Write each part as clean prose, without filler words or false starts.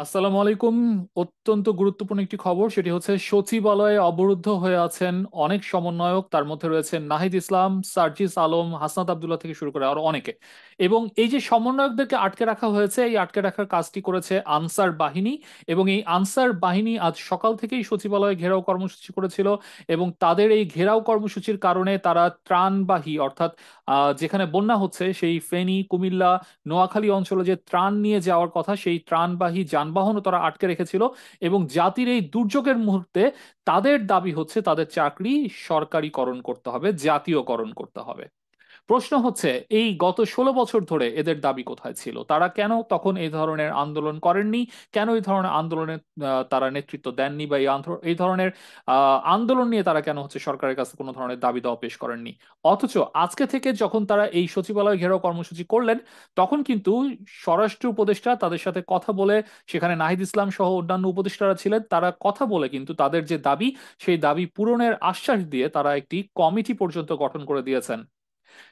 আসসালামু আলাইকুম। অত্যন্ত গুরুত্বপূর্ণ একটি খবর, সেটি হচ্ছে সচিবালয়ে অবরুদ্ধ হয়ে আছেন অনেক সমন্বয়ক। তার মধ্যে রয়েছেন নাহিদ ইসলাম, সার্জিস আলম, হাসনাত আব্দুল্লাহ থেকে শুরু করে আরো অনেকে। এবং এই যে সমন্বয়কদেরকে আটকে রাখা হয়েছে, এই আটকে রাখার কাজটি করেছে আনসার বাহিনী। এবং এই আনসার বাহিনী আজ সকাল থেকেই সচিবালয়ে ঘেরাও কর্মসূচি করেছিল। এবং তাদের এই ঘেরাও কর্মসূচির কারণে তারা ত্রাণবাহী, অর্থাৎ যেখানে বন্যা হচ্ছে সেই ফেনী, কুমিল্লা, নোয়াখালী অঞ্চলে যে ত্রাণ নিয়ে যাওয়ার কথা, সেই ত্রাণবাহী যানবাহনও তারা আটকে রেখেছিল। এবং জাতির এই দুর্যোগের মুহূর্তে তাদের দাবি হচ্ছে তাদের চাকরি সরকারিকরণ করতে হবে, জাতীয়করণ করতে হবে। প্রশ্ন হচ্ছে, এই গত 16 বছর ধরে এদের দাবি কোথায় ছিল? তারা কেন তখন এই ধরনের আন্দোলন করেননি? কেন এই ধরনের আন্দোলনে তারা নেতৃত্ব দেননি? বা এই ধরনের আন্দোলন নিয়ে তারা কেন হচ্ছে সরকারের কাছে কোনো ধরনের দাবি দাওয়া পেশ করেননি? অথচ আজকে থেকে যখন তারা এই সচিবালয় ঘেরাও কর্মসূচি করলেন, তখন কিন্তু স্বরাষ্ট্র উপদেষ্টা তাদের সাথে কথা বলে, সেখানে নাহিদ ইসলাম সহ অন্যান্য উপদেষ্টারা ছিলেন, তারা কথা বলে কিন্তু তাদের যে দাবি, সেই দাবি পূরণের আশ্বাস দিয়ে তারা একটি কমিটি পর্যন্ত গঠন করে দিয়েছেন।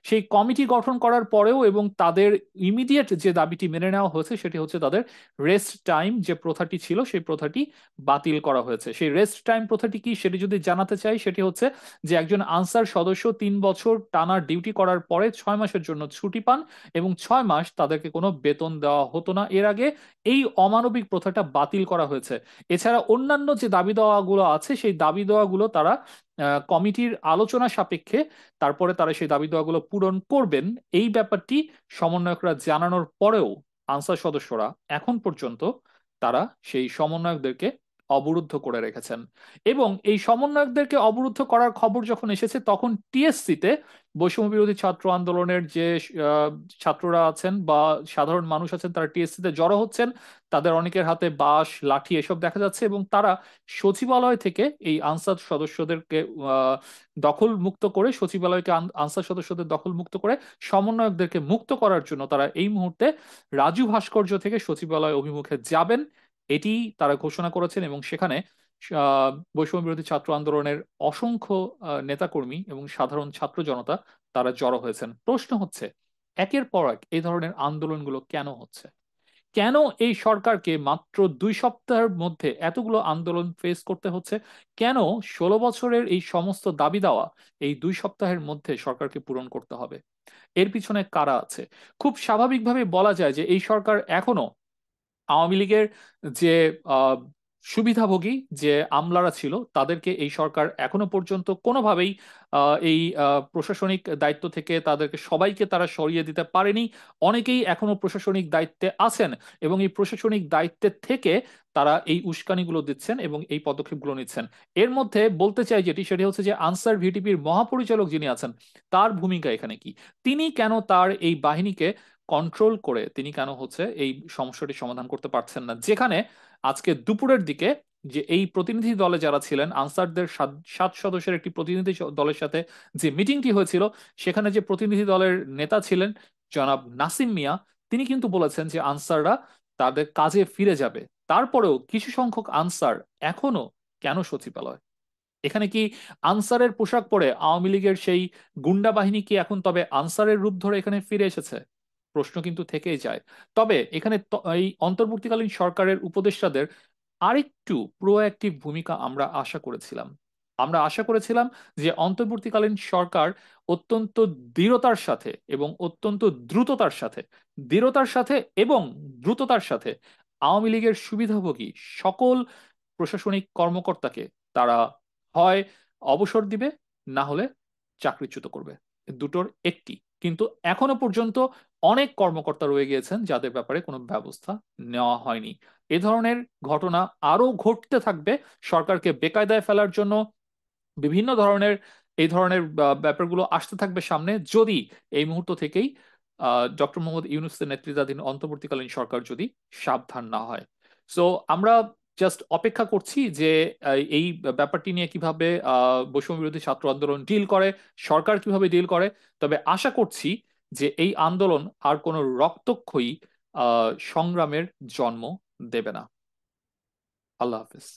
সেই কমিটি গঠন করার পরেও এবং তাদের ইমিডিয়েট যে দাবিটি মেনে নেওয়া হয়েছে, সেটি হচ্ছে তাদের রেস্ট টাইম যে প্রথাটি ছিল, সেই প্রথাটি বাতিল করা হয়েছে। সেই রেস্ট টাইম প্রথাটি কি, সেটি যদি জানাতে চাই, সেটি হচ্ছে যে একজন আনসার সদস্য 3 বছর টানা ডিউটি করার পরে 6 মাসের জন্য ছুটি পান, এবং 6 মাস তাদেরকে কোনো বেতন দেওয়া হতো না। এর আগে এই অমানবিক প্রথাটা বাতিল করা হয়েছে। এছাড়া অন্যান্য যে দাবি দেওয়াগুলো আছে, সেই দাবি দেওয়াগুলো তারা কমিটির আলোচনা সাপেক্ষে তারপরে তারা সেই দাবি দেওয়াগুলো পূরণ করবেন। এই ব্যাপারটি সমন্বয়করা জানানোর পরেও আনসার সদস্যরা এখন পর্যন্ত তারা সেই সমন্বয়কদেরকে অবরুদ্ধ করে রেখেছেন। এবং এই সমন্বয়কদেরকে অবরুদ্ধ করার খবর যখন এসেছে, তখন টিএসসিতে বৈষম্য বিরোধী ছাত্র আন্দোলনের যে আহ, ছাত্ররা আছেন বা সাধারণ মানুষ আছেন, তারা টিএসসিতে জড়ো হচ্ছেন। তাদের অনেকের হাতে বাঁশ, লাঠি এসব দেখা যাচ্ছে, এবং তারা সচিবালয় থেকে এই আনসার সদস্যদেরকে দখল মুক্ত করে, সচিবালয়কে আনসার সদস্যদের দখল মুক্ত করে সমন্বয়কদেরকে মুক্ত করার জন্য তারা এই মুহূর্তে রাজু ভাস্কর্য থেকে সচিবালয় অভিমুখে যাবেন, এটি তারা ঘোষণা করেছেন। এবং সেখানে বৈষম্য বিরোধী ছাত্র আন্দোলনের অসংখ্য নেতাকর্মী এবং সাধারণ ছাত্র জনতা তারা জড়ো হয়েছেন। প্রশ্ন হচ্ছে, একের পর এক এই ধরনের আন্দোলনগুলো কেন হচ্ছে? কেন এই সরকারকে মাত্র 2 সপ্তাহের মধ্যে এতগুলো আন্দোলন ফেস করতে হচ্ছে? কেন 16 বছরের এই সমস্ত দাবি দেওয়া এই 2 সপ্তাহের মধ্যে সরকারকে পূরণ করতে হবে? এর পিছনে কারা আছে? খুব স্বাভাবিকভাবে বলা যায় যে এই সরকার এখনো আওয়ামী লীগের যে আহ, সুবিধাভোগী যে আমলারা ছিল, তাদেরকে এই সরকার এখনো পর্যন্ত কোনোভাবেই এই প্রশাসনিক দায়িত্ব থেকে তাদেরকে সবাইকে তারা সরিয়ে দিতে পারেনি। অনেকেই এখনো প্রশাসনিক দায়িত্বে আছেন, এবং এই প্রশাসনিক দায়িত্বের থেকে তারা এই উস্কানিগুলো দিচ্ছেন এবং এই পদক্ষেপগুলো নিচ্ছেন। এর মধ্যে বলতে চাই যেটি, সেটি হচ্ছে যে আনসার ভিটিপির মহাপরিচালক যিনি আছেন, তার ভূমিকা এখানে কি? তিনি কেন তার এই বাহিনীকে কন্ট্রোল করে তিনি কেন হচ্ছে এই সমস্যাটি সমাধান করতে পারছেন না? যেখানে আজকে দুপুরের দিকে যে এই প্রতিনিধি দলে যারা ছিলেন, আনসারদের 7 সদস্যের একটি প্রতিনিধি দলের সাথে যে মিটিংটি হয়েছিল, সেখানে যে প্রতিনিধি দলের নেতা ছিলেন জনাব নাসিম মিয়া, তিনি কিন্তু বলেছেন যে আনসাররা তাদের কাজে ফিরে যাবে। তারপরেও কিছু সংখ্যক আনসার এখনো কেন সচিবালয়? এখানে কি আনসারের পোশাক পরে আওয়ামী লীগের সেই গুন্ডা বাহিনী কি এখন তবে আনসারের রূপ ধরে এখানে ফিরে এসেছে? প্রশ্ন কিন্তু থেকেই যায়। তবে এখানে এই অন্তর্বর্তীকালীন সরকারের উপদেষ্টাদের আরেকটু প্রোঅ্যাক্টিভ ভূমিকা আমরা আশা করেছিলাম। আমরা আশা করেছিলাম যে অন্তর্বর্তীকালীন সরকার অত্যন্ত দৃঢ়তার সাথে এবং অত্যন্ত দ্রুততার সাথে, দৃঢ়তার সাথে এবং দ্রুততার সাথে আওয়ামী লীগের সুবিধাভোগী সকল প্রশাসনিক কর্মকর্তাকে তারা হয় অবসর দিবে, না হলে চাকরিচ্যুত করবে। দুটোর একটি। কিন্তু এখনো পর্যন্ত অনেক কর্মকর্তা রয়ে গিয়েছেন যাদের ব্যাপারে কোনো ব্যবস্থা নেওয়া হয়নি। এ ধরনের ঘটনা আরো ঘটতে থাকবে। সরকারকে বেকায়দায় ফেলার জন্য বিভিন্ন ধরনের এই ধরনের ব্যাপারগুলো আসতে থাকবে সামনে, যদি এই মুহূর্ত থেকেই ডক্টর মোহাম্মদ ইউনূসের নেতৃত্বাধীন অন্তর্বর্তীকালীন সরকার যদি সাবধান না হয়। সো আমরা জাস্ট অপেক্ষা করছি যে এই ব্যাপারটি নিয়ে কিভাবে বৈষম্য বিরোধী ছাত্র আন্দোলন ডিল করে, সরকার কিভাবে ডিল করে। তবে আশা করছি যে এই আন্দোলন আর কোনো রক্তক্ষয়ী সংগ্রামের জন্ম দেবে না। আল্লাহ হাফেজ।